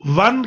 1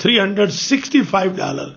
$365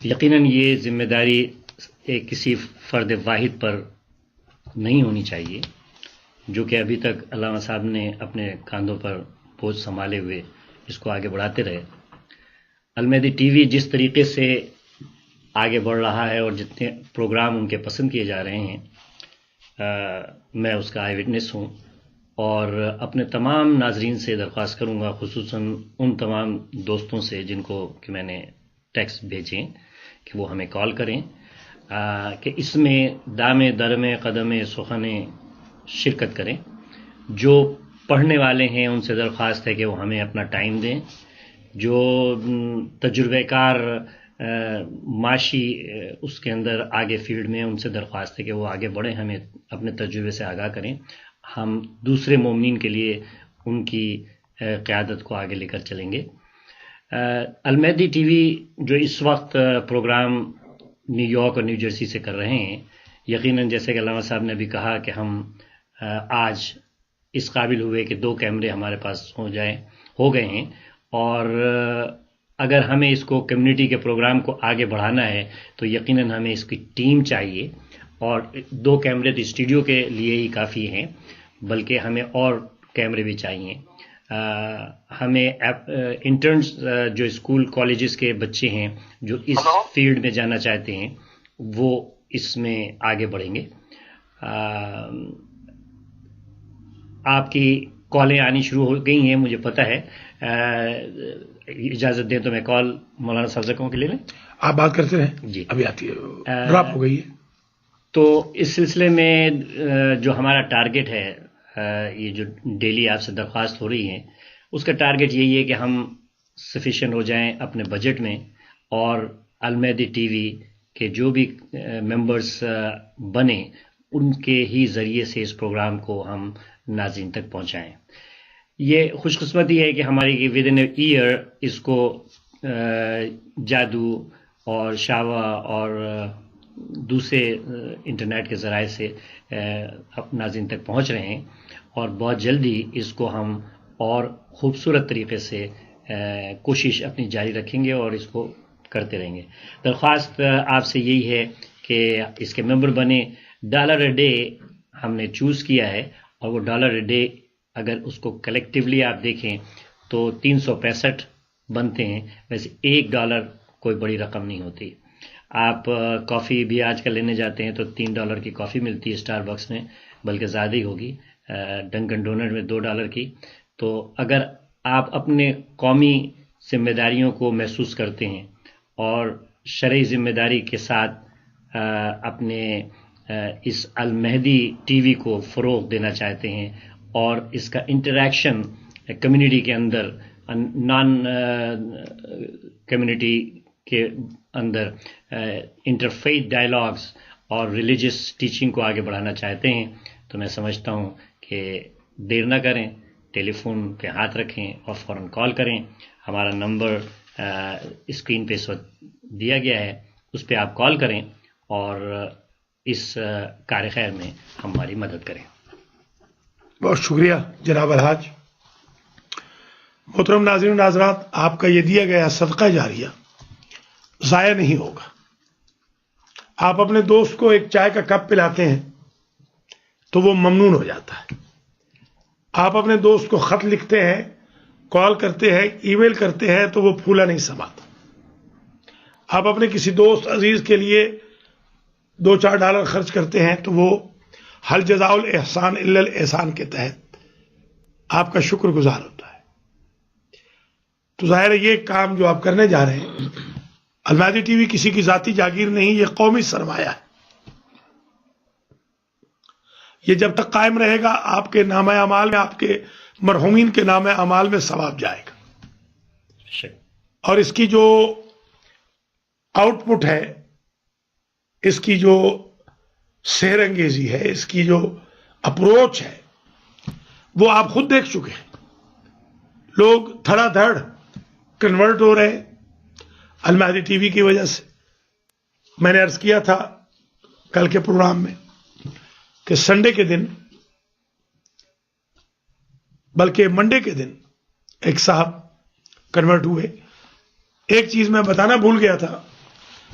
یقیناً یہ ذمہ داری ایک کسی فرد واحد پر نہیں ہونی چاہیے، جو کہ ابھی تک علامہ صاحب نے اپنے کاندھوں پر بوجھ سنبھالے ہوئے اس کو آگے بڑھاتے رہے۔ المہدی ٹی وی جس طریقے سے آگے بڑھ رہا ہے اور جتنے پروگرام ان کے پسند کیے جا رہے ہیں، میں اس کا آئی وٹنس ہوں، اور اپنے تمام ناظرین سے درخواست کروں گا، خصوصاً ان تمام دوستوں سے جن کو کہ میں نے ٹیکسٹ بھیجیں، کہ وہ ہمیں کال کریں، کہ اس میں دامے درمے قدمے سخنے شرکت کریں۔ جو پڑھنے والے ہیں ان سے درخواست ہے کہ وہ ہمیں اپنا ٹائم دیں، جو تجربہ کار معاشی اس کے اندر آگے فیلڈ میں، ان سے درخواست ہے کہ وہ آگے بڑھیں، ہمیں اپنے تجربے سے آگاہ کریں، ہم دوسرے مومنین کے لیے ان کی قیادت کو آگے لے کر چلیں گے۔ المہدی ٹی وی جو اس وقت پروگرام نیو یارک اور نیو جرسی سے کر رہے ہیں، یقیناً جیسے کہ علامہ صاحب نے بھی کہا کہ ہم آج اس قابل ہوئے کہ 2 کیمرے ہمارے پاس ہو گئے ہیں، اور اگر ہمیں اس کو کمیونٹی کے پروگرام کو آگے بڑھانا ہے تو یقیناً ہمیں اس کی ٹیم چاہیے، اور 2 کیمرے تو اسٹوڈیو کے لیے ہی کافی ہیں، بلکہ ہمیں اور کیمرے بھی چاہیے۔ ہمیں انٹرنز جو اسکول کالجز کے بچے ہیں جو اس فیلڈ میں جانا چاہتے ہیں، وہ اس میں آگے بڑھیں گے۔ آپ کی کالیں آنی شروع ہو گئی ہیں، مجھے پتہ ہے، اجازت دیں تو میں کال مولانا صاحب کے لے لیں؟ آپ بات کرتے رہیں، جی ابھی آتی ہے، ڈراپ ہو گئی ہے۔ تو اس سلسلے میں جو ہمارا ٹارگٹ ہے، یہ جو ڈیلی آپ سے درخواست ہو رہی ہے، اس کا ٹارگٹ یہی ہے کہ ہم سفیشینٹ ہو جائیں اپنے بجٹ میں، اور المہدی ٹی وی کے جو بھی ممبرز بنے ان کے ہی ذریعے سے اس پروگرام کو ہم ناظرین تک پہنچائیں۔ یہ خوش قسمتی ہے کہ ہماری ود ان اے ایئر اس کو جادو اور شاوا اور دوسرے انٹرنیٹ کے ذرائع سے ناظرین تک پہنچ رہے ہیں، اور بہت جلدی اس کو ہم اور خوبصورت طریقے سے کوشش اپنی جاری رکھیں گے اور اس کو کرتے رہیں گے۔ درخواست آپ سے یہی ہے کہ اس کے ممبر بنے۔ $1 ہم نے چوز کیا ہے، اور وہ $1 اگر اس کو کلیکٹیولی آپ دیکھیں تو 365 بنتے ہیں۔ ویسے $1 کوئی بڑی رقم نہیں ہوتی۔ آپ کافی بھی آج کل لینے جاتے ہیں تو $3 کی کافی ملتی ہے اسٹار بکس میں، بلکہ زیادہ ہی ہوگی، ڈنکن ڈونٹ میں $2 کی۔ تو اگر آپ اپنے قومی ذمہ داریوں کو محسوس کرتے ہیں اور شرعی ذمہ داری کے ساتھ اپنے اس المہدی ٹی وی کو فروغ دینا چاہتے ہیں، اور اس کا انٹریکشن کمیونٹی کے اندر، نان کمیونٹی کے اندر انٹرفیتھ ڈائلاگز اور ریلیجس ٹیچنگ کو آگے بڑھانا چاہتے ہیں، تو میں سمجھتا ہوں کہ دیر نہ کریں، ٹیلی فون پہ ہاتھ رکھیں اور فوراً کال کریں۔ ہمارا نمبر اسکرین پہ اس وقت دیا گیا ہے، اس پہ آپ کال کریں اور اس کار خیر میں ہماری مدد کریں۔ بہت شکریہ جناب الحاج۔ محترم ناظرین و ناظرات، آپ کا یہ دیا گیا صدقہ جاریہ ضائع نہیں ہوگا۔ آپ اپنے دوست کو ایک چائے کا کپ پلاتے ہیں تو وہ ممنون ہو جاتا ہے۔ آپ اپنے دوست کو خط لکھتے ہیں، کال کرتے ہیں، ای میل کرتے ہیں تو وہ پھولا نہیں سماتا۔ آپ اپنے کسی دوست عزیز کے لیے $2-4 خرچ کرتے ہیں تو وہ حل جزاء الاحسان الا الاحسان کے تحت آپ کا شکر گزار ہوتا ہے۔ تو ظاہر ہے یہ کام جو آپ کرنے جا رہے ہیں، المہدی ٹی وی کسی کی ذاتی جاگیر نہیں، یہ قومی سرمایہ ہے۔ یہ جب تک قائم رہے گا، آپ کے نامہ اعمال میں، آپ کے مرحومین کے نامہ اعمال میں ثواب جائے گا، اور اس کی جو آؤٹ پٹ ہے، اس کی جو سحر انگیزی ہے، اس کی جو اپروچ ہے، وہ آپ خود دیکھ چکے ہیں۔ لوگ دھڑا دھڑ کنورٹ ہو رہے ہیں المہدی ٹی وی کی وجہ سے۔ میں نے عرض کیا تھا کل کے پروگرام میں کہ سنڈے کے دن، بلکہ منڈے کے دن، ایک صاحب کنورٹ ہوئے۔ ایک چیز میں بتانا بھول گیا تھا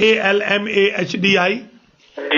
ALMAHDI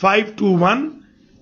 521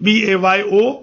BAYONNE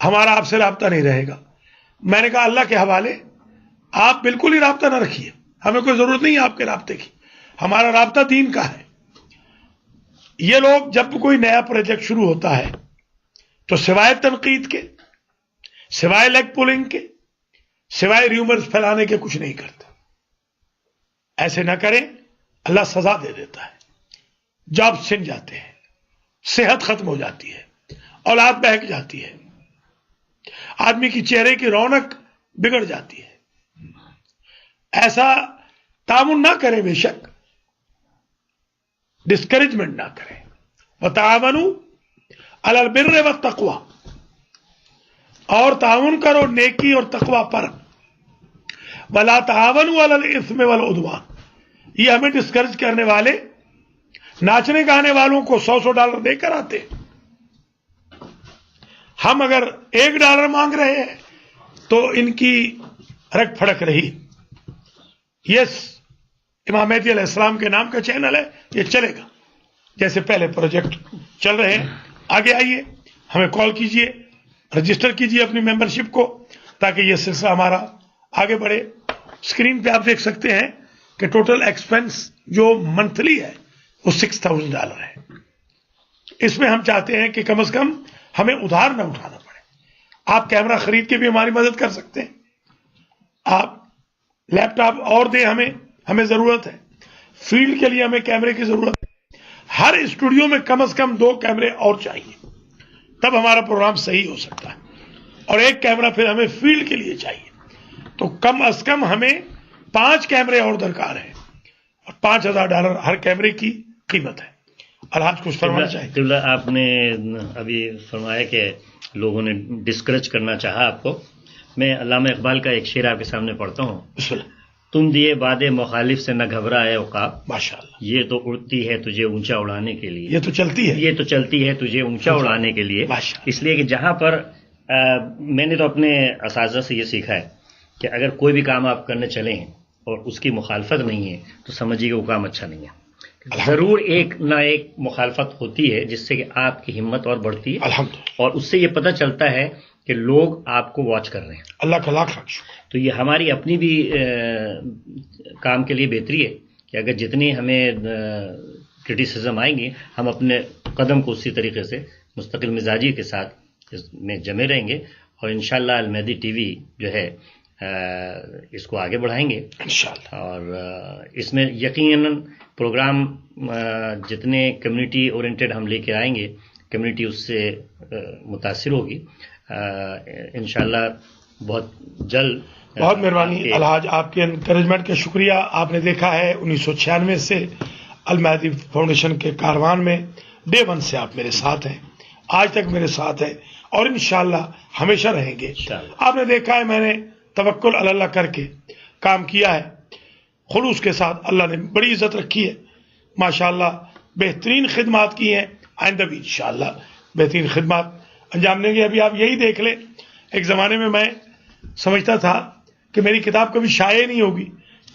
ہمارا آپ سے رابطہ نہیں رہے گا. میں نے کہا اللہ کے حوالے آپ بالکل ہی رابطہ نہ رکھیے, ہمیں کوئی ضرورت نہیں ہے آپ کے رابطے کی, ہمارا رابطہ دین کا ہے. یہ لوگ جب کوئی نیا پروجیکٹ شروع ہوتا ہے تو سوائے تنقید کے, سوائے لیگ پولنگ کے, سوائے ریومرز پھیلانے کے کچھ نہیں کرتے. ایسے نہ کریں, اللہ سزا دے دیتا ہے, جاب چھن جاتے ہیں, صحت ختم ہو جاتی ہے, اولاد بہک جاتی ہے, آدمی کی چہرے کی رونق بگڑ جاتی ہے. ایسا تعاون نہ کریں, بے شک ڈسکریجمنٹ نہ کریں. وتعاونوا علی البر والتقوی, اور تعاون کرو نیکی اور تقوی پر. ولا تعاونوا علی الاثم والعدوان, یہ ہمیں ڈسکریج کرنے والے ناچنے گانے والوں کو $100 دے کر آتے. ہم اگر $1 مانگ رہے ہیں تو ان کی رگ پھڑک رہی. یس, امام مہدی علیہ السلام کے نام کا چینل ہے, یہ چلے گا جیسے پہلے پروجیکٹ چل رہے ہیں. آگے آئیے, ہمیں کال کیجئے, رجسٹر کیجئے اپنی ممبرشپ کو تاکہ یہ سلسلہ ہمارا آگے بڑھے. اسکرین پہ آپ دیکھ سکتے ہیں کہ ٹوٹل ایکسپنس جو منتھلی ہے وہ $6,000 ہے. اس میں ہم چاہتے ہیں کہ کم از کم ہمیں ادھار نہ اٹھانا پڑے. آپ کیمرہ خرید کے بھی ہماری مدد کر سکتے ہیں, آپ لیپ ٹاپ اور دیں, ہمیں ضرورت ہے. فیلڈ کے لیے ہمیں کیمرے کی ضرورت ہے. ہر اسٹوڈیو میں کم از کم 2 کیمرے اور چاہیے, تب ہمارا پروگرام صحیح ہو سکتا ہے. اور 1 کیمرہ پھر ہمیں فیلڈ کے لیے چاہیے. تو کم از کم ہمیں 5 کیمرے اور درکار ہیں, اور $5,000 ہر کیمرے کی قیمت ہے. الحاج کچھ فرمانا چاہیے. آپ نے ابھی فرمایا کہ لوگوں نے ڈسکریج کرنا چاہا آپ کو. میں علامہ اقبال کا ایک شعر آپ کے سامنے پڑھتا ہوں. بسم اللہ. تم دیے باد مخالف سے نہ گھبرائے عقاب, ماشاءاللہ. یہ تو اڑتی ہے تجھے اونچا اڑانے کے لیے, یہ تو چلتی ہے, یہ تو چلتی ہے تجھے اونچا اڑانے کے لیے. اس لیے کہ جہاں پر میں نے تو اپنے اساتذہ سے یہ سیکھا ہے کہ اگر کوئی بھی کام آپ کرنے چلے ہیں اور اس کی مخالفت نہیں ہے تو سمجھیے کہ وہ کام اچھا نہیں ہے. ضرور ایک نہ ایک مخالفت ہوتی ہے جس سے کہ آپ کی ہمت اور بڑھتی ہے, اور اس سے یہ پتہ چلتا ہے کہ لوگ آپ کو واچ کر رہے ہیں. اللہ کا لاکھ شکر. تو یہ ہماری اپنی بھی کام کے لیے بہتری ہے کہ اگر جتنی ہمیں کرٹیسزم آئیں گی ہم اپنے قدم کو اسی طریقے سے مستقل مزاجی کے ساتھ اس میں جمے رہیں گے, اور انشاءاللہ المہدی ٹی وی جو ہے اس کو آگے بڑھائیں گے انشاءاللہ. اور اس میں یقیناً پروگرام جتنے کمیونٹی اورینٹڈ ہم لے کے آئیں گے, کمیونٹی اس سے متاثر ہوگی انشاءاللہ. بہت جلد. بہت مہربانی الحاج, آپ کے انکریجمنٹ کا شکریہ. آپ نے دیکھا ہے 1996 سے المہدی فاؤنڈیشن کے کاروان میں ڈے 1 سے آپ میرے ساتھ ہیں, آج تک میرے ساتھ ہیں, اور انشاءاللہ ہمیشہ رہیں گے. آپ نے دیکھا ہے میں نے توکل علی اللہ کر کے کام کیا ہے, خلوص کے ساتھ. اللہ نے بڑی عزت رکھی ہے ماشاءاللہ, بہترین خدمات کی ہیں. آئندہ بھی انشاءاللہ بہترین خدمات انجام دیں گے. ابھی آپ یہی دیکھ لیں, ایک زمانے میں میں سمجھتا تھا کہ میری کتاب کبھی شائع نہیں ہوگی,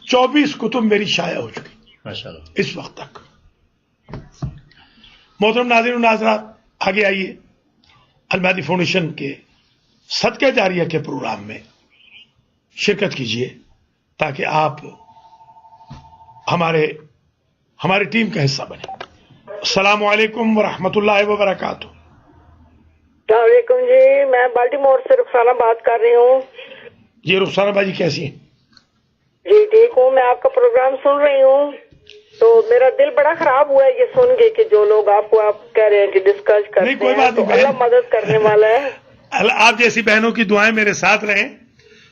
24 کتب میری شائع ہو چکی ماشاءاللہ اس وقت تک. محترم ناظرین و ناظرات, آگے آئیے, المہدی فاؤنڈیشن کے صدقہ جاریہ کے پروگرام میں شرکت کیجیے تاکہ آپ ہمارے ٹیم کا حصہ بنے. السلام علیکم ورحمۃ اللہ وبرکاتہ. السلام علیکم جی, میں بالٹیمور سے رخسانہ بات کر رہی ہوں. جی رخسانہ باجی کیسی ہیں؟ جی ٹھیک ہوں. میں آپ کا پروگرام سن رہی ہوں تو میرا دل بڑا خراب ہوا ہے یہ سن کے کہ جو لوگ آپ کہہ رہے ہیں کہ ڈسکس کرتے ہیں, کوئی بات نہیں, اللہ مدد کرنے والا ہے. آپ جیسی بہنوں کی دعائیں میرے ساتھ رہیں.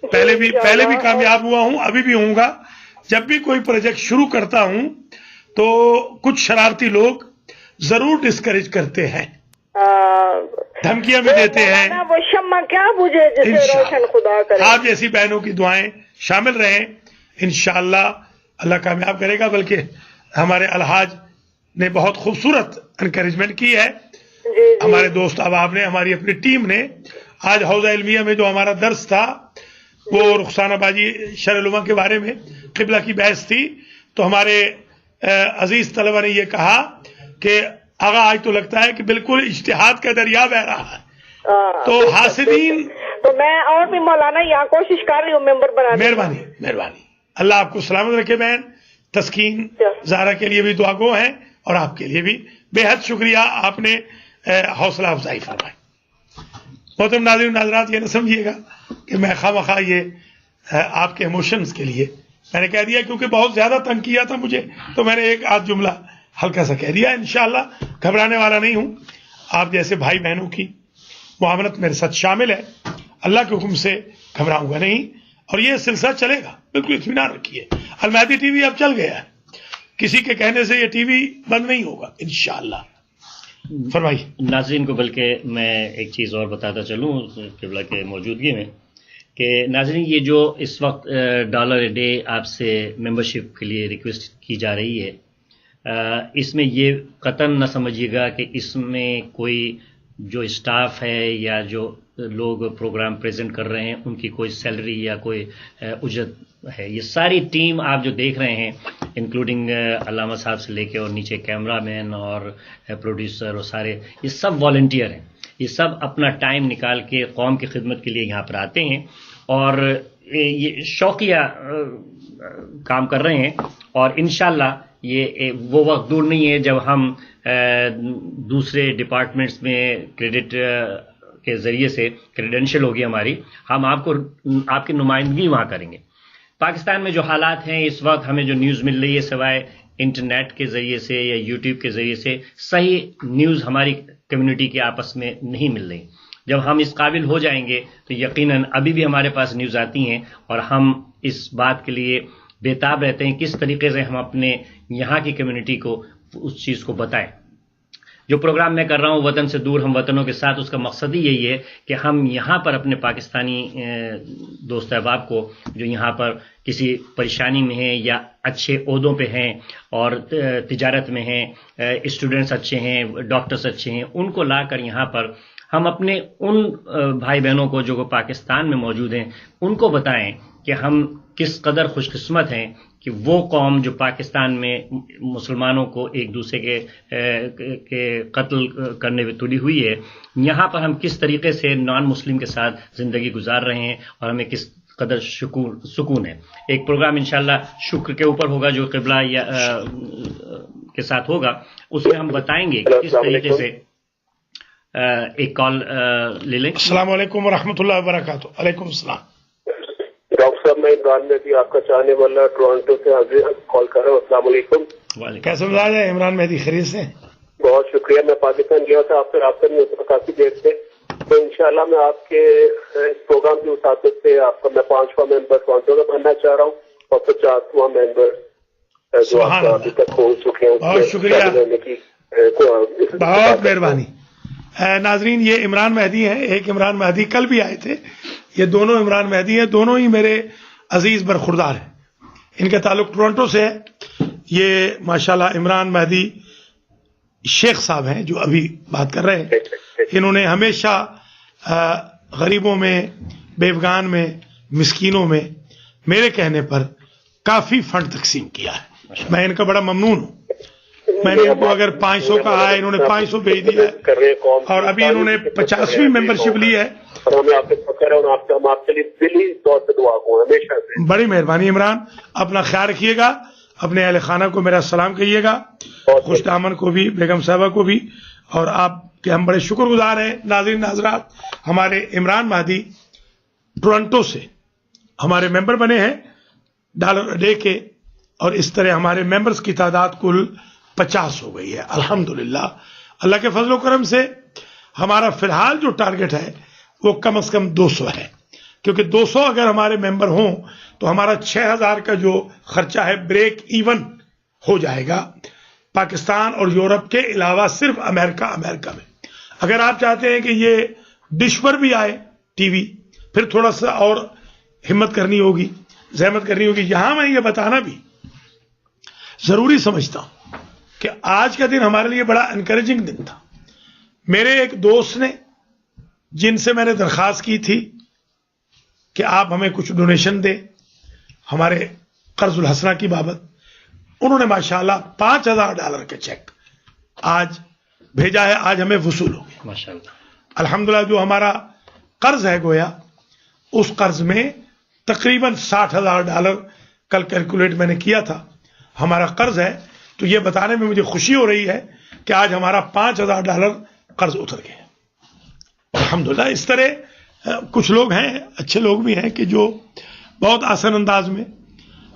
پہلے بھی کامیاب ہوا ہوں, ابھی بھی ہوں گا. جب بھی کوئی پروجیکٹ شروع کرتا ہوں تو کچھ شرارتی لوگ ضرور ڈسکریج کرتے ہیں, دھمکیاں بھی دیتے ہیں. وہ شمع کیا بجھے جسے روشن خدا کرے. آپ جیسی بہنوں کی دعائیں شامل رہیں, انشاءاللہ اللہ کامیاب کرے گا. بلکہ ہمارے الحاج نے بہت خوبصورت انکریجمنٹ کی ہے. ہمارے دوست احباب نے, ہماری اپنی ٹیم نے آج حوزہ علمیہ میں جو ہمارا درس تھا وہ رخسانہ باجی شرع العلوم کے بارے میں قبلہ کی بحث تھی. تو ہمارے عزیز طلبہ نے یہ کہا کہ آغا آج تو لگتا ہے کہ بالکل اجتہاد کا دریا بہ رہا ہے, تو حاسدین تو میں اور بھی مولانا یہاں کوشش کر رہی ہوں ممبر بنانے کی. مہربانی اللہ آپ کو سلامت رکھے بہن. تسکین زہرا کے لیے بھی دعا گو ہیں اور آپ کے لیے بھی بے حد شکریہ, آپ نے حوصلہ افزائی فرمائی. محترم ناظرین ناظرات, یہ نہ سمجھیے گا کہ میں خواہ یہ آپ کے ایموشنز کے لیے میں نے کہہ دیا, کیونکہ بہت زیادہ تنگ کیا تھا مجھے تو میں نے ایک آدھ جملہ ہلکا سا کہہ دیا. انشاءاللہ گھبرانے والا نہیں ہوں, آپ جیسے بھائی بہنوں کی معاملت میرے ساتھ شامل ہے, اللہ کے حکم سے گھبراؤں گا نہیں, اور یہ سلسلہ چلے گا, بالکل اطمینان رکھیے. المہدی ٹی وی اب چل گیا ہے, کسی کے کہنے سے یہ ٹی وی بند نہیں ہوگا انشاءاللہ. فرمائیے ناظرین کو. بلکہ میں ایک چیز اور بتاتا چلوں قبلہ کے موجودگی میں کہ ناظرین یہ جو اس وقت $1 آپ سے ممبرشپ کے لیے ریکویسٹ کی جا رہی ہے, اس میں یہ قطعاً نہ سمجھیے گا کہ اس میں کوئی جو اسٹاف ہے یا جو لوگ پروگرام پریزنٹ کر رہے ہیں ان کی کوئی سیلری یا کوئی اجرت ہے. یہ ساری ٹیم آپ جو دیکھ رہے ہیں انکلوڈنگ علامہ صاحب سے لے کے اور نیچے کیمرہ مین اور پروڈیوسر اور سارے, یہ سب والنٹیئر ہیں. یہ سب اپنا ٹائم نکال کے قوم کی خدمت کے لیے یہاں پر آتے ہیں اور یہ شوقیہ کام کر رہے ہیں. اور انشاءاللہ یہ وہ وقت دور نہیں ہے جب ہم دوسرے ڈپارٹمنٹس میں کریڈٹ کے ذریعے سے کریڈینشل ہوگی ہماری, ہم آپ کی نمائندگی وہاں کریں گے. پاکستان میں جو حالات ہیں اس وقت, ہمیں جو نیوز مل رہی ہے سوائے انٹرنیٹ کے ذریعے سے یا یوٹیوب کے ذریعے سے, صحیح نیوز ہماری کمیونٹی کے آپس میں نہیں مل رہی. جب ہم اس قابل ہو جائیں گے تو یقیناً ابھی بھی ہمارے پاس نیوز آتی ہیں اور ہم اس بات کے لیے بےتاب رہتے ہیں کس طریقے سے ہم اپنے یہاں کی کمیونٹی کو اس چیز کو بتائیں. جو پروگرام میں کر رہا ہوں وطن سے دور ہم وطنوں کے ساتھ, اس کا مقصد ہی یہی ہے کہ ہم یہاں پر اپنے پاکستانی دوست احباب کو جو یہاں پر کسی پریشانی میں ہیں یا اچھے عہدوں پہ ہیں اور تجارت میں ہیں, اسٹوڈنٹس اچھے ہیں, ڈاکٹرز اچھے ہیں, ان کو لا کر یہاں پر ہم اپنے ان بھائی بہنوں کو جو پاکستان میں موجود ہیں ان کو بتائیں کہ ہم کس قدر خوش قسمت ہیں کہ وہ قوم جو پاکستان میں مسلمانوں کو ایک دوسرے کے قتل کرنے میں تلی ہوئی ہے, یہاں پر ہم کس طریقے سے نان مسلم کے ساتھ زندگی گزار رہے ہیں اور ہمیں کس قدر سکون ہے. ایک پروگرام انشاءاللہ شکر کے اوپر ہوگا جو قبلہ کے ساتھ ہوگا, اس میں ہم بتائیں گے کہ کس طریقے سے. ایک کال لے لیں. السلام علیکم ورحمۃ اللہ وبرکاتہ. وعلیکم السلام. ڈاکٹر صاحب میں عمران مہدی آپ کا چاہنے والا ٹورانٹو سے کال کر رہا ہوں. السلام علیکم. کیسے مزاج ہے عمران مہدی, خیریت سے؟ بہت شکریہ. میں پاکستان گیا تھا, آپ سے رابطہ نہیں ہوتا کافی دیر سے, تو انشاءاللہ میں آپ کے اس پروگرام کی وساطت سے آپ کا میں 5واں ممبر ٹورانٹو کا بننا چاہ رہا ہوں اور 50واں ممبر جو آپ کا ابھی تک ہو چکے ہیں. بہت شکریہ, بہت مہربانی. ناظرین یہ عمران مہدی ہیں, ایک عمران مہدی کل بھی آئے تھے, یہ دونوں عمران مہدی ہیں, دونوں ہی میرے عزیز برخوردار ہیں. ان کا تعلق ٹورانٹو سے ہے. یہ ماشاءاللہ عمران مہدی شیخ صاحب ہیں جو ابھی بات کر رہے ہیں. انہوں نے ہمیشہ غریبوں میں, بیوگان میں, مسکینوں میں میرے کہنے پر کافی فنڈ تقسیم کیا ہے. میں ان کا بڑا ممنون ہوں. میں نے ان کو اگر 500 کا آیا, انہوں نے 500 بھیج دیا ہے اور ابھی انہوں نے 50ویں ممبرشپ لی ہے. بڑی مہربانی عمران, اپنا خیال رکھیے گا, اپنے اہل خانہ کو میرا سلام کہیے گا, خوش دامن کو بھی, بیگم صاحبہ کو بھی, اور آپ کے ہم بڑے شکر گزار ہیں. ناظرین ناظرات, ہمارے عمران مہدی ٹورنٹو سے ہمارے ممبر بنے ہیں $1 کے, اور اس طرح ہمارے ممبرز کی تعداد کل 50 ہو گئی ہے الحمدللہ. اللہ کے فضل و کرم سے ہمارا فی الحال جو ٹارگٹ ہے وہ کم از کم 200 ہے, کیونکہ 200 اگر ہمارے ممبر ہوں تو ہمارا 6000 کا جو خرچہ ہے بریک ایون ہو جائے گا پاکستان اور یورپ کے علاوہ صرف امریکہ میں. اگر آپ چاہتے ہیں کہ یہ ڈش پر بھی آئے ٹی وی, پھر تھوڑا سا اور ہمت کرنی ہوگی, زحمت کرنی ہوگی. یہاں میں یہ بتانا بھی ضروری سمجھتا ہوں کہ آج کا دن ہمارے لیے بڑا انکریجنگ دن تھا. میرے ایک دوست نے, جن سے میں نے درخواست کی تھی کہ آپ ہمیں کچھ ڈونیشن دیں ہمارے قرض الحسنہ کی بابت, انہوں نے ماشاءاللہ $5000 کا چیک آج بھیجا ہے, آج ہمیں وصول ہو گیا. ماشاءاللہ. الحمدللہ جو ہمارا قرض ہے گویا اس قرض میں تقریباً $60,000 کل کیلکولیٹ میں نے کیا تھا ہمارا قرض ہے. تو یہ بتانے میں مجھے خوشی ہو رہی ہے کہ آج ہمارا $5,000 قرض اتر گیا الحمدللہ. اس طرح کچھ لوگ ہیں اچھے لوگ بھی ہیں کہ جو بہت آسان انداز میں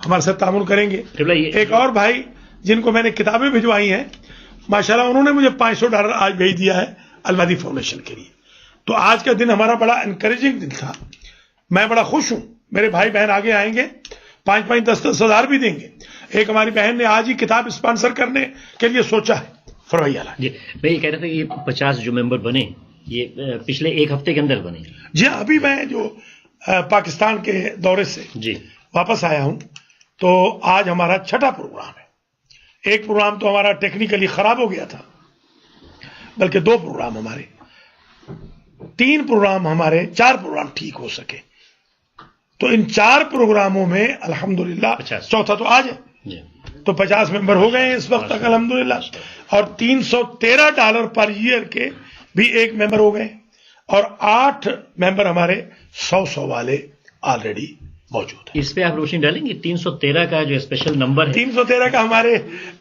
ہمارے ساتھ تعامل کریں گے. ایک اور بھائی جن کو میں نے کتابیں بھجوائی ہیں ماشاءاللہ انہوں نے مجھے $500 آج بھیج دیا ہے المہدی فاؤنڈیشن کے لیے. تو آج کا دن ہمارا بڑا انکریجنگ دن تھا. میں بڑا خوش ہوں. میرے بھائی بہن آگے آئیں گے 5-10 ہزار بھی دیں گے. ایک ہماری بہن نے آج ہی کتاب اسپانسر کرنے کے لیے سوچا ہے. فرمائیے. جی میں یہ کہہ رہا تھا کہ 50 جو ممبر بنے یہ پچھلے ایک ہفتے کے اندر بنے. جی ابھی میں جو پاکستان کے دورے سے جی واپس آیا ہوں تو آج ہمارا 6واں پروگرام ہے. ایک پروگرام تو ہمارا ٹیکنیکلی خراب ہو گیا تھا بلکہ 2 پروگرام ہمارے 3 پروگرام ہمارے 4 پروگرام ٹھیک ہو سکے. تو ان 4 پروگراموں میں الحمدللہ 4تھا تو آج ہے تو 50 ممبر ہو گئے ہیں اس وقت تک الحمدللہ. اور $313 پر ایئر کے بھی ایک ممبر ہو گئے اور 8 ممبر ہمارے 100 والے آلریڈی موجود ہیں. اس پہ آپ روشنی ڈالیں گے 313 کا جو اسپیشل نمبر ہے 313 کا ہمارے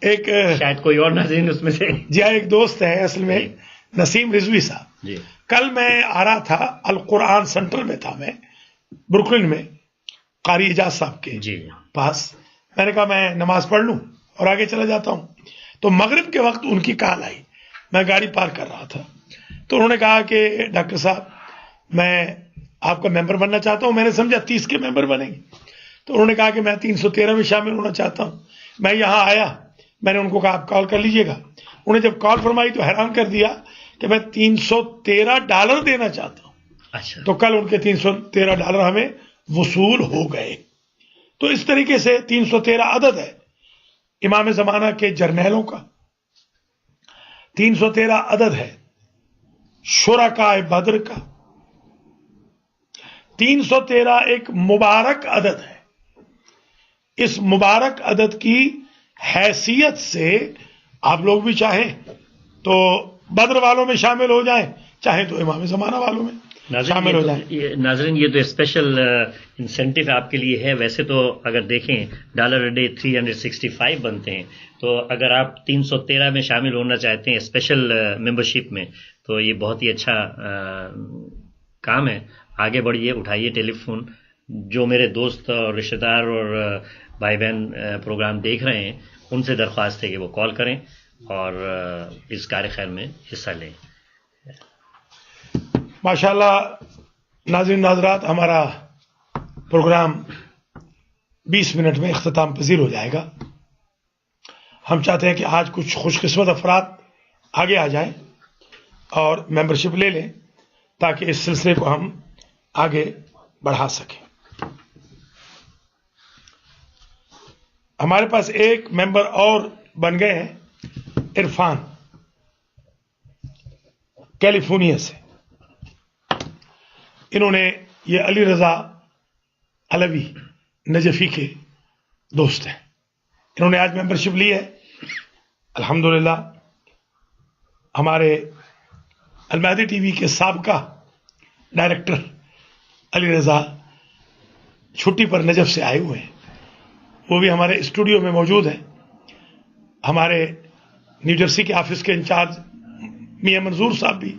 ایک شاید کوئی اور ناظرین اس میں سے جی ایک دوست ہے اصل میں نسیم رضوی صاحب. جی کل میں آ رہا تھا القرآن سینٹر میں تھا میں بروکلن میں قاری اجاز صاحب کے جی پاس. میں نے کہا میں نماز پڑھ لوں اور آگے چلا جاتا ہوں. تو مغرب کے وقت ان کی کال آئی. میں گاڑی پارک کر رہا تھا تو انہوں نے کہا کہ ڈاکٹر صاحب میں آپ کا ممبر بننا چاہتا ہوں. میں نے سمجھا 30 کے ممبر بنیں گے. تو انہوں نے کہا کہ میں 313 میں شامل ہونا چاہتا ہوں. میں یہاں آیا میں نے ان کو کہا آپ کال کر لیجئے گا. انہیں جب کال فرمائی تو حیران کر دیا کہ میں $313 دینا چاہتا ہوں. اچھا تو کل ان کے $313 ہمیں وصول ہو گئے. تو اس طریقے سے 313 عدد ہے امام زمانہ کے جرنیلوں کا. 313 عدد ہے شرکائے بدر کا. 313 ایک مبارک عدد ہے. اس مبارک عدد کی حیثیت سے آپ لوگ بھی چاہیں تو بدر والوں میں شامل ہو جائیں چاہیں تو امام زمانہ والوں میں شامل ہو جائیں. ناظرین یہ تو اسپیشل انسینٹیو آپ کے لیے ہے. ویسے تو اگر دیکھیں $a 365 بنتے ہیں تو اگر آپ 313 میں شامل ہونا چاہتے ہیں اسپیشل ممبرشپ میں تو یہ بہت ہی اچھا کام ہے. آگے بڑھیے اٹھائیے ٹیلی فون. جو میرے دوست اور رشتہ دار اور بھائی بہن پروگرام دیکھ رہے ہیں ان سے درخواست ہے کہ وہ کال کریں اور اس کار خیر میں حصہ لیں. ماشاءاللہ ناظرین ناظرات ہمارا پروگرام 20 منٹ میں اختتام پذیر ہو جائے گا. ہم چاہتے ہیں کہ آج کچھ خوش قسمت افراد آگے آ جائیں اور ممبرشپ لے لیں تاکہ اس سلسلے کو ہم آگے بڑھا سکیں. ہمارے پاس ایک ممبر اور بن گئے ہیں عرفان کیلیفورنیا سے. انہوں نے یہ علی رضا علوی نجفی کے دوست ہیں. انہوں نے آج ممبرشپ لی ہے الحمدللہ. ہمارے المہدی ٹی وی کے سابقہ ڈائریکٹر علی رضا چھٹی پر نجف سے آئے ہوئے ہیں. وہ بھی ہمارے اسٹوڈیو میں موجود ہیں. ہمارے نیو جرسی کے آفس کے انچارج میاں منظور صاحب بھی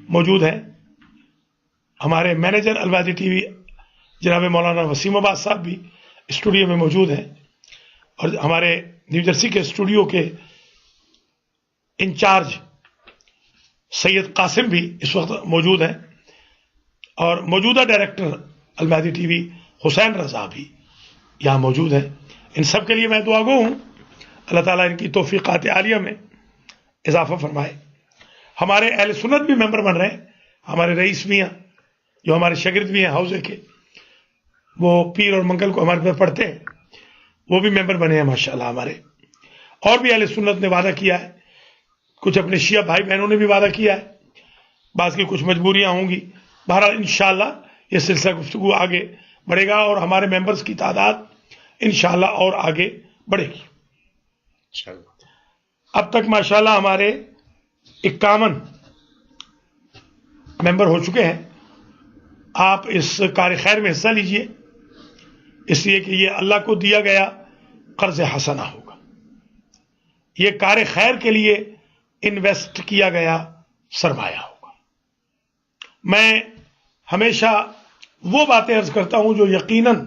موجود ہیں. ہمارے مینیجر المہدی ٹی وی جناب مولانا وسیم آباد صاحب بھی اسٹوڈیو میں موجود ہیں. اور ہمارے نیو جرسی کے اسٹوڈیو کے انچارج سید قاسم بھی اس وقت موجود ہیں. اور موجودہ ڈائریکٹر المہدی ٹی وی حسین رضا بھی یہاں موجود ہیں. ان سب کے لیے میں دعا گو ہوں اللہ تعالیٰ ان کی توفیقات عالیہ میں اضافہ فرمائے. ہمارے اہل سنت بھی ممبر بن رہے ہیں. ہمارے رئیس میاں جو ہمارے شاگرد بھی ہیں حوزے کے وہ پیر اور منگل کو ہمارے پاس پڑھتے ہیں وہ بھی ممبر بنے ہیں ماشاءاللہ. ہمارے اور بھی اہل سنت نے وعدہ کیا ہے. کچھ اپنے شیعہ بھائی بہنوں نے بھی وعدہ کیا ہے. بعض کی کچھ مجبوریاں ہوں گی. بہرحال انشاءاللہ یہ سلسلہ گفتگو آگے بڑھے گا اور ہمارے ممبرز کی تعداد انشاءاللہ اور آگے بڑھے گی. اب تک ماشاءاللہ ہمارے 51 ممبر ہو چکے ہیں، آپ اس کار خیر میں حصہ لیجئے، اس لیے کہ یہ اللہ کو دیا گیا قرض حسنہ ہوگا، یہ کار خیر کے لیے انویسٹ کیا گیا سرمایہ ہوگا۔ میں ہمیشہ وہ باتیں عرض کرتا ہوں جو یقیناً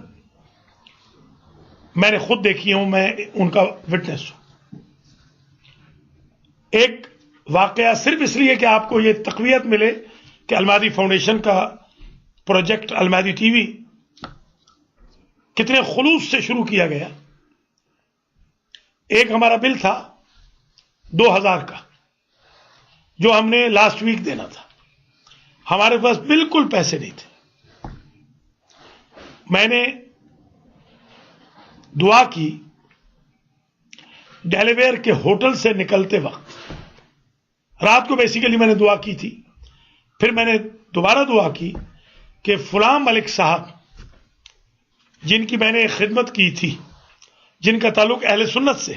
میں نے خود دیکھی ہوں، میں ان کا وٹنس ہوں۔ ایک واقعہ صرف اس لیے کہ آپ کو یہ تقویت ملے کہ المہدی فاؤنڈیشن کا پروجیکٹ المہدی ٹی وی کتنے خلوص سے شروع کیا گیا۔ ایک ہمارا بل تھا 2000 کا جو ہم نے لاسٹ ویک دینا تھا، ہمارے پاس بالکل پیسے نہیں تھے۔ میں نے دعا کی، ڈیلیویئر کے ہوٹل سے نکلتے وقت رات کو بیسیکلی میں نے دعا کی تھی، پھر میں نے دوبارہ دعا کی کہ فلاں ملک صاحب جن کی میں نے خدمت کی تھی، جن کا تعلق اہل سنت سے،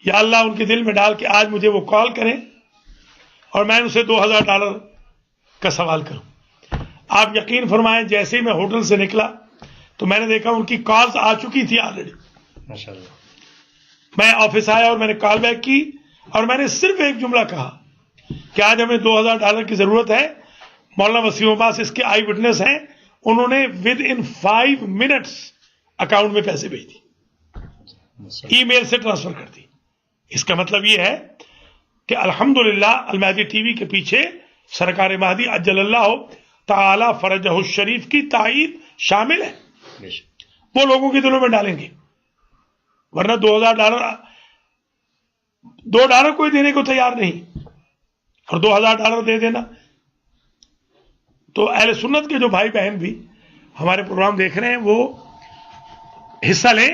یا اللہ ان کے دل میں ڈال کے آج مجھے وہ کال کریں اور میں ان سے $2000 کا سوال کروں۔ آپ یقین فرمائیں جیسے ہی میں ہوٹل سے نکلا تو میں نے دیکھا ان کی کالز آ چکی تھی آلریڈی۔ ماشاءاللہ۔ میں آفس آیا اور میں نے کال بیک کی اور میں نے صرف ایک جملہ کہا کہ آج ہمیں $2000 کی ضرورت ہے۔ مولانا وسیم عباس اس کے آئی وٹنس ہیں، انہوں نے ود ان 5 منٹس اکاؤنٹ میں پیسے بھیج دی، ای میل سے ٹرانسفر کر دی۔ اس کا مطلب یہ ہے کہ الحمدللہ المہدی ٹی وی کے پیچھے سرکار مہدی عجل اللہ تعالی فرجہ الشریف کی تائید شامل ہے، وہ لوگوں کے دلوں میں ڈالیں گے، ورنہ $2 کوئی دینے کو تیار نہیں، اور $2000 دے دینا۔ تو اہل سنت کے جو بھائی بہن بھی ہمارے پروگرام دیکھ رہے ہیں وہ حصہ لیں،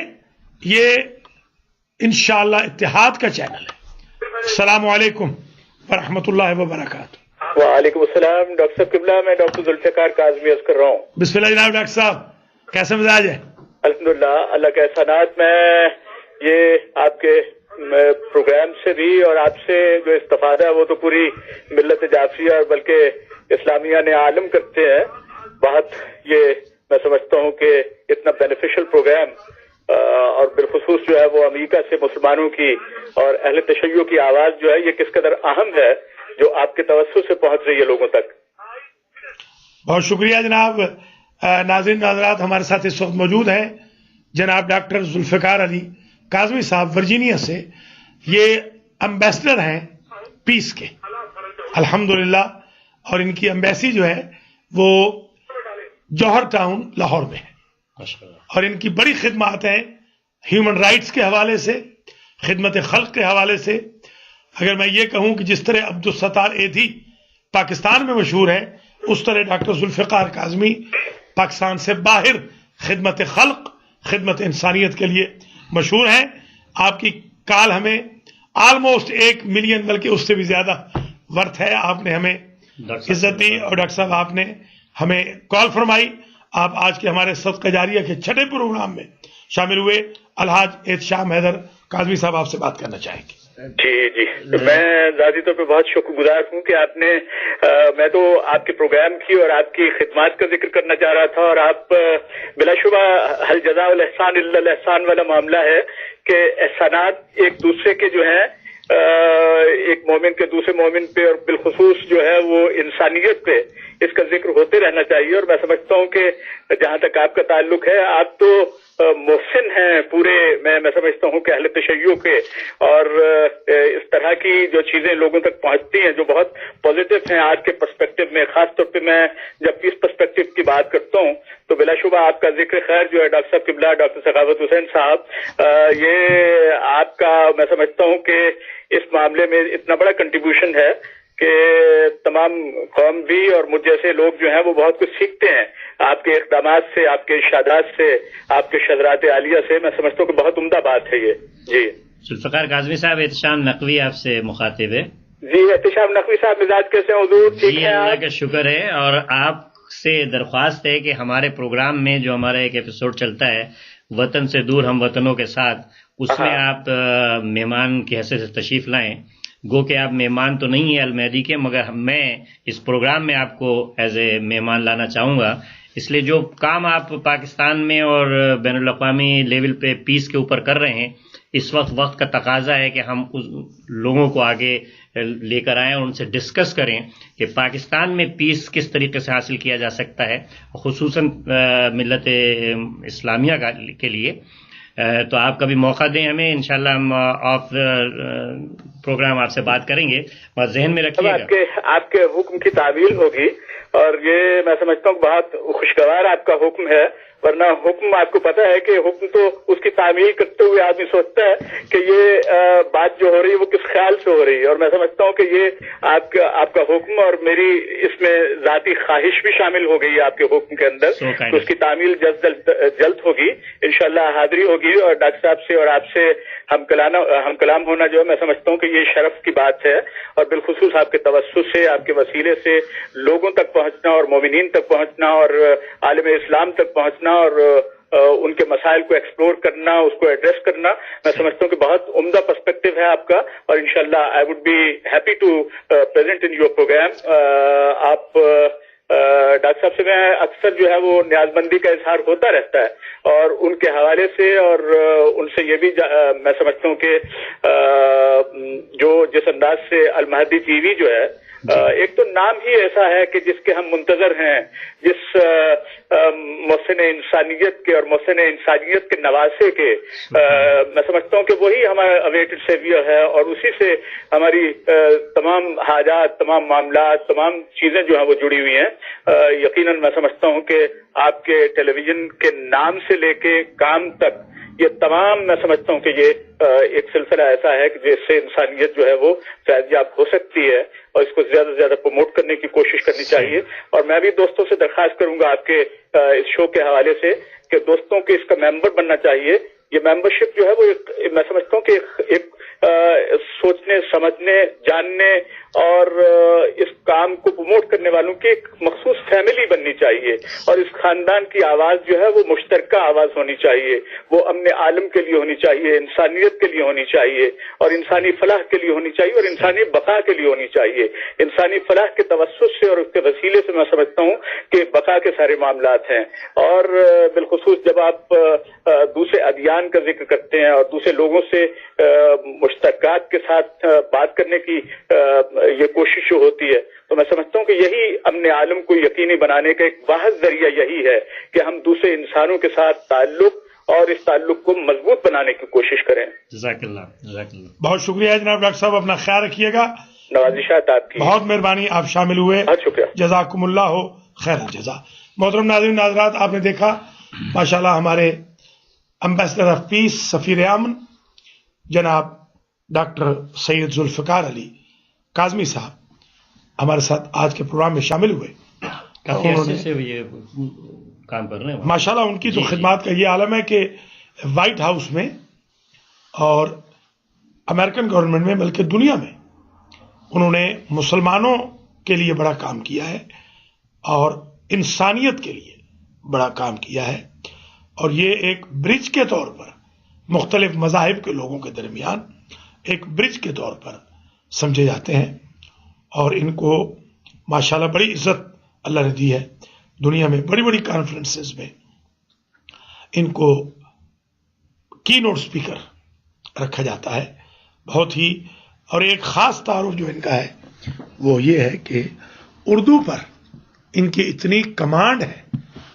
یہ انشاءاللہ اتحاد کا چینل ہے۔ السلام علیکم ورحمۃ اللہ وبرکاتہ۔ وعلیکم السلام ڈاکٹر صاحب قبلہ، میں ڈاکٹر ذوالفقار کاظمی عرض کر رہا ہوں۔ بسم اللہ جناب ڈاکٹر صاحب، کیسا مزاج ہے؟ الحمدللہ، اللہ کے احسانات۔ میں یہ آپ کے پروگرام سے بھی اور آپ سے جو استفادہ ہے وہ تو پوری ملت جعفریہ اور بلکہ اسلامیہ نے عالم کرتے ہیں۔ بہت یہ میں سمجھتا ہوں کہ اتنا بینیفیشل پروگرام اور بالخصوص جو ہے وہ امریکہ سے مسلمانوں کی اور اہل تشیع کی آواز جو ہے یہ کس قدر اہم ہے جو آپ کے توسط سے پہنچ رہی ہے لوگوں تک۔ بہت شکریہ جناب۔ ناظرین ناظرات، ہمارے ساتھ اس وقت موجود ہیں جناب ڈاکٹر ذوالفقار علی کاظمی صاحب ورجینیا سے، یہ امبیسڈر ہیں پیس کے الحمدللہ، اور ان کی امبیسی جو ہے وہ جوہر ٹاؤن لاہور میں ہے، اور ان کی بڑی خدمات ہیں ہیومن رائٹس کے حوالے سے، خدمت خلق کے حوالے سے۔ اگر میں یہ کہوں کہ جس طرح عبدالستار ایدھی پاکستان میں مشہور ہے، اس طرح ڈاکٹر ذوالفقار کاظمی پاکستان سے باہر خدمت خلق، خدمت انسانیت کے لیے مشہور ہیں۔ آپ کی کال ہمیں آلموسٹ 1 ملین بلکہ اس سے بھی زیادہ ورتھ ہے، آپ نے ہمیں عزت دی، اور ڈاکٹر صاحب آپ نے ہمیں کال فرمائی۔ آپ آج کے ہمارے صدقہ جاریہ کے 6 پروگرام میں شامل ہوئے۔ الحاج احتشام حیدر کاظمی صاحب آپ سے بات کرنا چاہیں گے۔ جی میں ذاتی طور پہ بہت شکر گزار ہوں کہ آپ نے میں تو آپ کے پروگرام کی اور آپ کی خدمات کا ذکر کرنا چاہ رہا تھا، اور آپ بلا شبہ حل جزاء الاحسان الا الاحسان والا معاملہ ہے کہ احسانات ایک دوسرے کے جو ہیں ایک مومن کے دوسرے مومن پہ اور بالخصوص جو ہے وہ انسانیت پہ اس کا ذکر ہوتے رہنا چاہیے۔ اور میں سمجھتا ہوں کہ جہاں تک آپ کا تعلق ہے آپ تو محسن ہیں پورے، میں سمجھتا ہوں کہ اہل تشیع کے، اور اس طرح کی جو چیزیں لوگوں تک پہنچتی ہیں جو بہت پازیٹیو ہیں آج کے پرسپیکٹو میں، خاص طور پہ میں جب پیس پرسپیکٹو کی بات کرتا ہوں تو بلا شبہ آپ کا ذکر خیر جو ہے ڈاکٹر صاحب قبلہ ڈاکٹر سخاوت حسین صاحب، یہ آپ کا میں سمجھتا ہوں کہ اس معاملے میں اتنا بڑا کنٹریبیوشن ہے کہ تمام قوم بھی اور مجھ جیسے لوگ جو ہیں وہ بہت کچھ سیکھتے ہیں آپ کے اقدامات سے، آپ کے ارشادات سے، آپ کے شذرات عالیہ سے۔ میں سمجھتا ہوں کہ بہت عمدہ بات ہے یہ۔ جی ذوالفقار کاظمی صاحب، احتشام نقوی آپ سے مخاطب ہے۔ جی احتشام نقوی صاحب، مزاج کیسے ہیں حضور؟ ٹھیک جی ہے اللہ آپ؟ کا شکر ہے، اور آپ سے درخواست ہے کہ ہمارے پروگرام میں جو ہمارا ایک ایپیسوڈ چلتا ہے وطن سے دور ہم وطنوں کے ساتھ، اس میں آپ مہمان کی حیثیت سے تشریف لائیں، گو کہ آپ مہمان تو نہیں ہیں المہدی کے، مگر میں اس پروگرام میں آپ کو ایز اے مہمان لانا چاہوں گا، اس لیے جو کام آپ پاکستان میں اور بین الاقوامی لیول پہ پیس کے اوپر کر رہے ہیں، اس وقت کا تقاضا ہے کہ ہم اس لوگوں کو آگے لے کر آئیں اور ان سے ڈسکس کریں کہ پاکستان میں پیس کس طریقے سے حاصل کیا جا سکتا ہے، خصوصاً ملت اسلامیہ کے لیے۔ تو آپ کبھی موقع دیں ہمیں، انشاءاللہ ہم آف پروگرام آپ سے بات کریں گے، اور ذہن میں رکھیے گا آپ کے حکم کی تعویل ہوگی، اور یہ میں سمجھتا ہوں بہت خوشگوار آپ کا حکم ہے، ورنہ حکم آپ کو پتہ ہے کہ حکم تو اس کی تعمیل کرتے ہوئے آدمی سوچتا ہے کہ یہ بات جو ہو رہی ہے وہ کس خیال سے ہو رہی ہے، اور میں سمجھتا ہوں کہ یہ آپ کا حکم اور میری اس میں ذاتی خواہش بھی شامل ہو گئی ہے آپ کے حکم کے اندر، تو اس کی تعمیل جلد ہوگی انشاءاللہ، حاضری ہوگی، اور ڈاکٹر صاحب سے اور آپ سے ہم کلام ہونا جو ہے میں سمجھتا ہوں کہ یہ شرف کی بات ہے، اور بالخصوص آپ کے توسط سے، آپ کے وسیلے سے لوگوں تک پہنچنا اور مومنین تک پہنچنا اور عالم اسلام تک پہنچنا اور ان کے مسائل کو ایکسپلور کرنا، اس کو ایڈریس کرنا، میں سمجھتا ہوں کہ بہت عمدہ پرسپیکٹو ہے آپ کا، اور انشاءاللہ I would be happy to present in your program. آپ ڈاکٹر صاحب سے میں اکثر جو ہے وہ نیاز مندی کا اظہار ہوتا رہتا ہے، اور ان کے حوالے سے اور ان سے یہ بھی میں سمجھتا ہوں کہ جو جس انداز سے المہدی ٹی وی جو ہے، ایک تو نام ہی ایسا ہے کہ جس کے ہم منتظر ہیں، جس محسن انسانیت کے اور محسن انسانیت کے نواسے کے، میں سمجھتا ہوں کہ وہی ہمارا اویٹڈ سیویئر ہے، اور اسی سے ہماری تمام حاجات، تمام معاملات، تمام چیزیں جو ہیں وہ جڑی ہوئی ہیں۔ یقیناً میں سمجھتا ہوں کہ آپ کے ٹیلی ویژن کے نام سے لے کے کام تک یہ تمام میں سمجھتا ہوں کہ یہ ایک سلسلہ ایسا ہے کہ جس سے انسانیت جو ہے وہ فیض یاب ہو سکتی ہے، اور اس کو زیادہ سے زیادہ پروموٹ کرنے کی کوشش کرنی چاہیے۔ اور میں بھی دوستوں سے درخواست کروں گا آپ کے اس شو کے حوالے سے کہ دوستوں کے اس کا ممبر بننا چاہیے۔ یہ ممبرشپ جو ہے وہ میں سمجھتا ہوں کہ ایک سوچنے، سمجھنے، جاننے اور اس کام کو پروموٹ کرنے والوں کی ایک مخصوص فیملی بننی چاہیے، اور اس خاندان کی آواز جو ہے وہ مشترکہ آواز ہونی چاہیے، وہ امن عالم کے لیے ہونی چاہیے، انسانیت کے لیے ہونی چاہیے، اور انسانی فلاح کے لیے ہونی چاہیے، اور انسانی بقا کے لیے ہونی چاہیے۔ انسانی فلاح کے توسط سے اور اس کے وسیلے سے میں سمجھتا ہوں کہ بقا کے سارے معاملات ہیں، اور بالخصوص جب آپ دوسرے ادیان کا ذکر کرتے ہیں اور دوسرے لوگوں سے مشترکات کے ساتھ بات کرنے کی یہ کوشش جو ہوتی ہے، تو میں سمجھتا ہوں کہ یہی امن عالم کو یقینی بنانے کا ایک واحد ذریعہ یہی ہے کہ ہم دوسرے انسانوں کے ساتھ تعلق اور اس تعلق کو مضبوط بنانے کی کوشش کریں۔ جزاک اللہ، جزاک اللہ، بہت شکریہ جناب ڈاکٹر صاحب، اپنا خیال رکھیے گا۔ نوازشات آپ کی، بہت مہربانی، آپ شامل ہوئے، بہت شکریہ، جزاکم اللہ خیر الجزا۔ محترم ناظرین ناظرات، آپ نے دیکھا ماشاءاللہ ہمارے امبیسڈر آف پیس، سفیر امن جناب ڈاکٹر سید ذوالفقار علی کاظمی صاحب ہمارے ساتھ آج کے پروگرام میں شامل ہوئے۔ کافی عرصے سے یہ کام کر رہے ہیں ماشاءاللہ، ان کی تو خدمات کا یہ عالم ہے کہ وائٹ ہاؤس میں اور امریکن گورنمنٹ میں بلکہ دنیا میں انہوں نے مسلمانوں کے لیے بڑا کام کیا ہے اور انسانیت کے لیے بڑا کام کیا ہے، اور یہ ایک برج کے طور پر مختلف مذاہب کے لوگوں کے درمیان ایک برج کے طور پر سمجھے جاتے ہیں، اور ان کو ماشاءاللہ بڑی عزت اللہ نے دی ہے۔ دنیا میں بڑی بڑی کانفرنسز میں ان کو کی نوٹ سپیکر رکھا جاتا ہے بہت ہی، اور ایک خاص تعارف جو ان کا ہے وہ یہ ہے کہ اردو پر ان کی اتنی کمانڈ ہے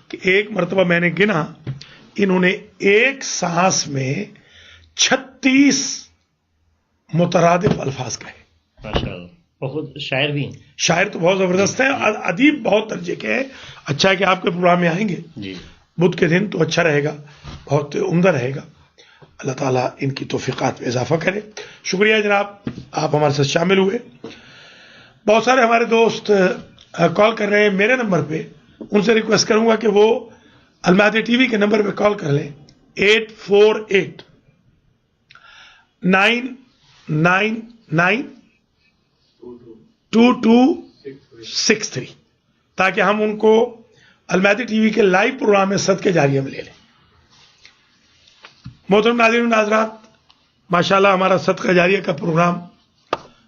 کہ ایک مرتبہ میں نے گنا، انہوں نے ایک سانس میں 36 مترادف الفاظ کہے۔ ماشاءاللہ، بہت شاعر بھی ہیں، شاعر تو بہت زبردست ہے، ادیب بہت درجے کے ہے۔ اچھا ہے کہ آپ کے پروگرام میں آئیں گے جی، بدھ کے دن، تو اچھا رہے گا، بہت عمدہ رہے گا۔ اللہ تعالیٰ ان کی توفیقات میں اضافہ کرے۔ شکریہ جناب، آپ ہمارے ساتھ شامل ہوئے۔ بہت سارے ہمارے دوست کال کر رہے ہیں میرے نمبر پہ، ان سے ریکویسٹ کروں گا کہ وہ المہدی ٹی وی کے نمبر پہ کال کر لیں 848 999 2263، تاکہ ہم ان کو المہدی ٹی وی کے لائیو پروگرام میں صدقے جاریہ میں لے لیں۔ محترم ناظرین و ناظرات، ماشاءاللہ ہمارا صدقہ جاریہ کا پروگرام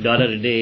$1 a day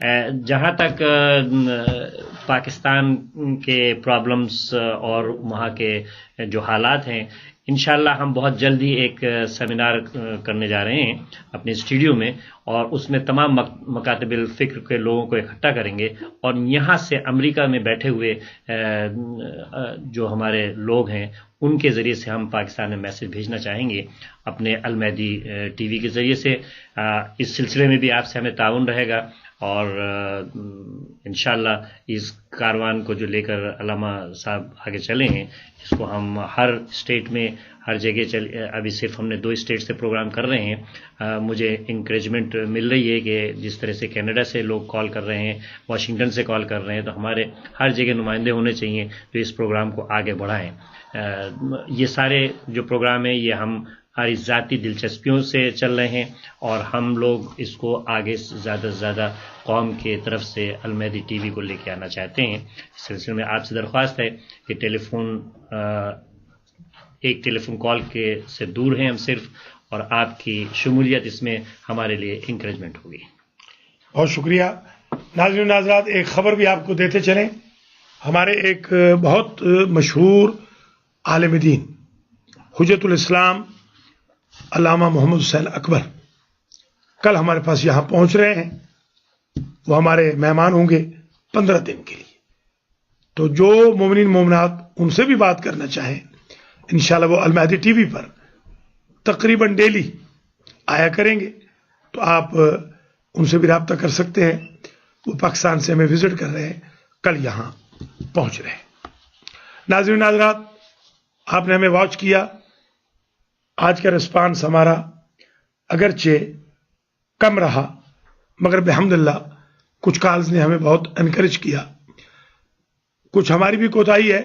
جہاں تک پاکستان کے پرابلمز اور وہاں کے جو حالات ہیں، انشاءاللہ ہم بہت جلدی ایک سیمینار کرنے جا رہے ہیں اپنے اسٹوڈیو میں، اور اس میں تمام مکاتب الفکر کے لوگوں کو اکٹھا کریں گے، اور یہاں سے امریکہ میں بیٹھے ہوئے جو ہمارے لوگ ہیں ان کے ذریعے سے ہم پاکستان میں میسج بھیجنا چاہیں گے اپنے المہدی ٹی وی کے ذریعے سے۔ اس سلسلے میں بھی آپ سے ہمیں تعاون رہے گا، اور انشاءاللہ اس کاروان کو جو لے کر علامہ صاحب آگے چلے ہیں، اس کو ہم ہر اسٹیٹ میں ہر جگہ ابھی صرف ہم نے 2 اسٹیٹ سے پروگرام کر رہے ہیں۔ مجھے انکریجمنٹ مل رہی ہے کہ جس طرح سے کینیڈا سے لوگ کال کر رہے ہیں، واشنگٹن سے کال کر رہے ہیں، تو ہمارے ہر جگہ نمائندے ہونے چاہیے جو اس پروگرام کو آگے بڑھائیں۔ یہ سارے جو پروگرام ہیں یہ ہماری ذاتی دلچسپیوں سے چل رہے ہیں، اور ہم لوگ اس کو آگے زیادہ سے زیادہ قوم کے طرف سے المہدی ٹی وی کو لے کے آنا چاہتے ہیں۔ اس سلسلے میں آپ سے درخواست ہے کہ ایک ٹیلی فون کال کے سے دور ہیں ہم صرف، اور آپ کی شمولیت اس میں ہمارے لیے انکریجمنٹ ہوگی۔ بہت شکریہ۔ ناظرین و ناظرات، ایک خبر بھی آپ کو دیتے چلیں۔ ہمارے ایک بہت مشہور عالم دین حجت الاسلام علامہ محمد حسین اکبر کل ہمارے پاس یہاں پہنچ رہے ہیں۔ وہ ہمارے مہمان ہوں گے 15 دن کے لیے، تو جو مومنین مومنات ان سے بھی بات کرنا چاہیں، انشاءاللہ وہ المہدی ٹی وی پر تقریباً ڈیلی آیا کریں گے، تو آپ ان سے بھی رابطہ کر سکتے ہیں۔ وہ پاکستان سے ہمیں وزٹ کر رہے ہیں، کل یہاں پہنچ رہے ہیں۔ ناظرین ناظرات، آپ نے ہمیں واچ کیا۔ آج کا رسپانس ہمارا اگرچہ کم رہا، مگر بحمداللہ کچھ کالز نے ہمیں بہت انکریج کیا۔ کچھ ہماری بھی کوتاہی ہے،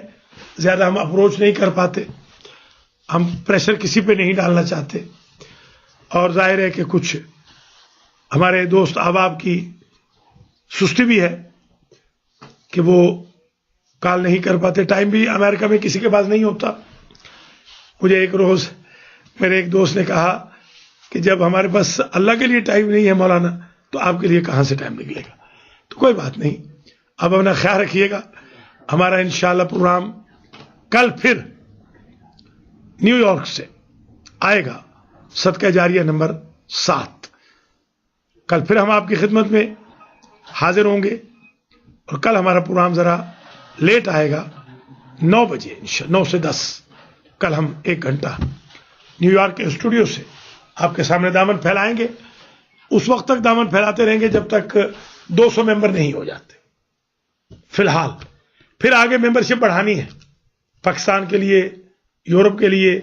زیادہ ہم اپروچ نہیں کر پاتے، ہم پریشر کسی پہ نہیں ڈالنا چاہتے، اور ظاہر ہے کہ کچھ ہمارے دوست احباب کی سستی بھی ہے کہ وہ کال نہیں کر پاتے۔ ٹائم بھی امریکہ میں کسی کے پاس نہیں ہوتا۔ مجھے ایک روز میرے ایک دوست نے کہا کہ جب ہمارے پاس اللہ کے لیے ٹائم نہیں ہے مولانا، تو آپ کے لیے کہاں سے ٹائم نکلے گا؟ تو کوئی بات نہیں، اب اپنا خیال رکھیے گا۔ ہمارا انشاءاللہ پروگرام کل پھر نیو یارک سے آئے گا، صدقہ جاریہ نمبر 7۔ کل پھر ہم آپ کی خدمت میں حاضر ہوں گے، اور کل ہمارا پروگرام ذرا لیٹ آئے گا، 9 بجے، 9 سے 10۔ کل ہم 1 گھنٹہ نیو یارک کے اسٹوڈیو سے آپ کے سامنے دامن پھیلائیں گے۔ اس وقت تک دامن پھیلاتے رہیں گے جب تک 200 ممبر نہیں ہو جاتے۔ فی الحال پھر آگے ممبرشپ بڑھانی ہے، پاکستان کے لیے، یورپ کے لیے،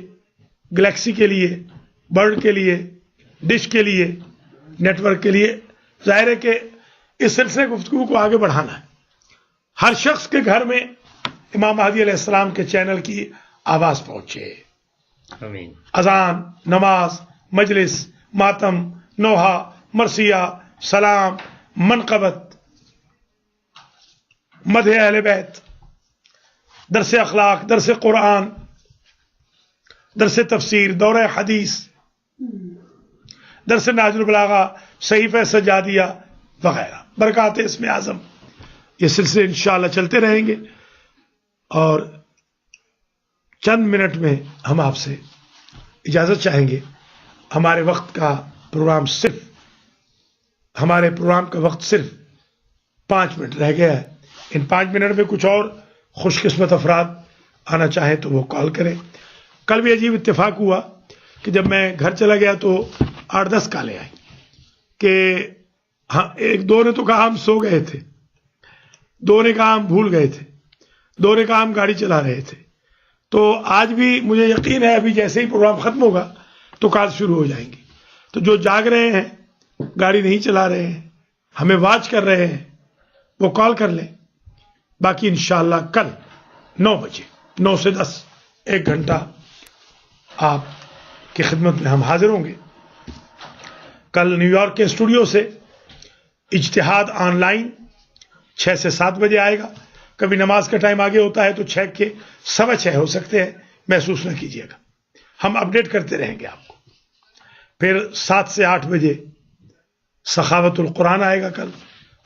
گلیکسی کے لیے، برڈ کے لیے، ڈش کے لیے، نیٹ ورک کے لیے۔ ظاہر ہے کہ اس سلسلے گفتگو کو آگے بڑھانا ہے۔ ہر شخص کے گھر میں امام مہدی علیہ السلام کے چینل کی آواز پہنچے۔ آمین۔ اذان، نماز، مجلس، ماتم، نوحہ، مرثیہ، سلام، منقبت، مدح اہل بیت، درس اخلاق، درس قرآن، درس تفسیر، دورہ حدیث، درس نہج البلاغہ، صحیفہ سجادیہ وغیرہ، برکات اسم اعظم، یہ سلسلے انشاءاللہ چلتے رہیں گے۔ اور چند منٹ میں ہم آپ سے اجازت چاہیں گے۔ ہمارے وقت کا پروگرام ہمارے پروگرام کا وقت صرف 5 منٹ رہ گیا ہے۔ ان 5 منٹ میں کچھ اور خوش قسمت افراد آنا چاہیں تو وہ کال کریں۔ کل بھی عجیب اتفاق ہوا کہ جب میں گھر چلا گیا تو 8-10 کالیں آئیں کہ ہاں، 1-2 نے تو کہا ہم سو گئے تھے، 2 نے کہا ہم بھول گئے تھے، 2 نے کہا ہم گاڑی چلا رہے تھے۔ تو آج بھی مجھے یقین ہے ابھی جیسے ہی پروگرام ختم ہوگا تو کال شروع ہو جائیں گی۔ تو جو جاگ رہے ہیں، گاڑی نہیں چلا رہے ہیں، ہمیں واچ کر رہے ہیں، وہ کال کر لیں۔ باقی انشاءاللہ کل 9 بجے، 9 سے 10، 1 گھنٹہ آپ کی خدمت میں ہم حاضر ہوں گے۔ کل نیو یارک کے اسٹوڈیو سے اجتہاد آن لائن 6 سے 7 بجے آئے گا۔ کبھی نماز کا ٹائم آگے ہوتا ہے تو 6 کے 6:15 ہو سکتے ہیں، محسوس نہ کیجیے گا، ہم اپڈیٹ کرتے رہیں گے آپ کو۔ پھر 7 سے 8 بجے سخاوت القرآن آئے گا کل،